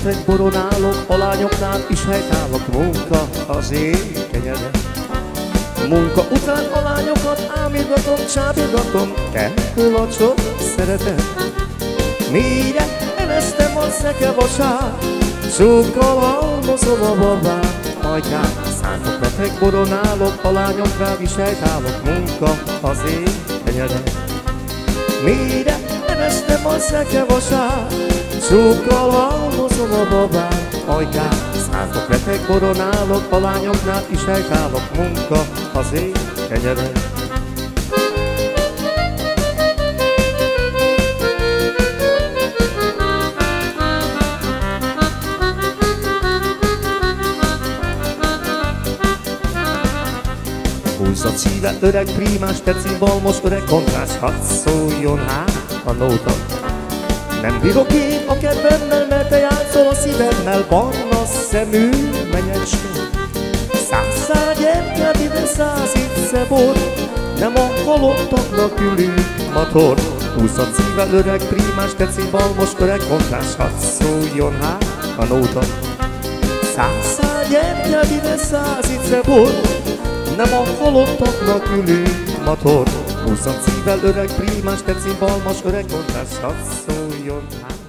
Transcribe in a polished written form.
repek, boronálok, a lányoknál is helytállok. Munka az én kenyerem. Munka után a lányokat ámítgatom, csábítgatom, kettő vacsor szeretem. Mire eleztem a szekevasát, sokkal halmozom a babát. Majkán szántok, repek, boronálok, a lányoknál is helytállok. Munka az én kenyerem. Mire eleztem a szekevasát, sokkal halmozom a babát. Ajkán szántok, repek, boronálok, a lányoknál is helytállok. Munka az én kenyerem. Húzzad szíve, öreg prímás, tetszik balmos, öreg kontrás, hadd szóljon hát a nóta. Nem bírok én a kedvemmel, mert te játszol a szívemmel, barna szemű menyeske. 100 gyertyát ide, 100 itt bor, nem a halottaknak ülünk motor. Húzzad szíve, öreg prímás, tetszik balmos, öreg kontrás, hadd szóljon hát a nóta. 100 gyertyát ide, 100 itt bor, nem a halottaknak ülünk motor. Húzzad szívvel, öreg prímás, tetszik balmas, öreg kontrás, hadd szóljon hát.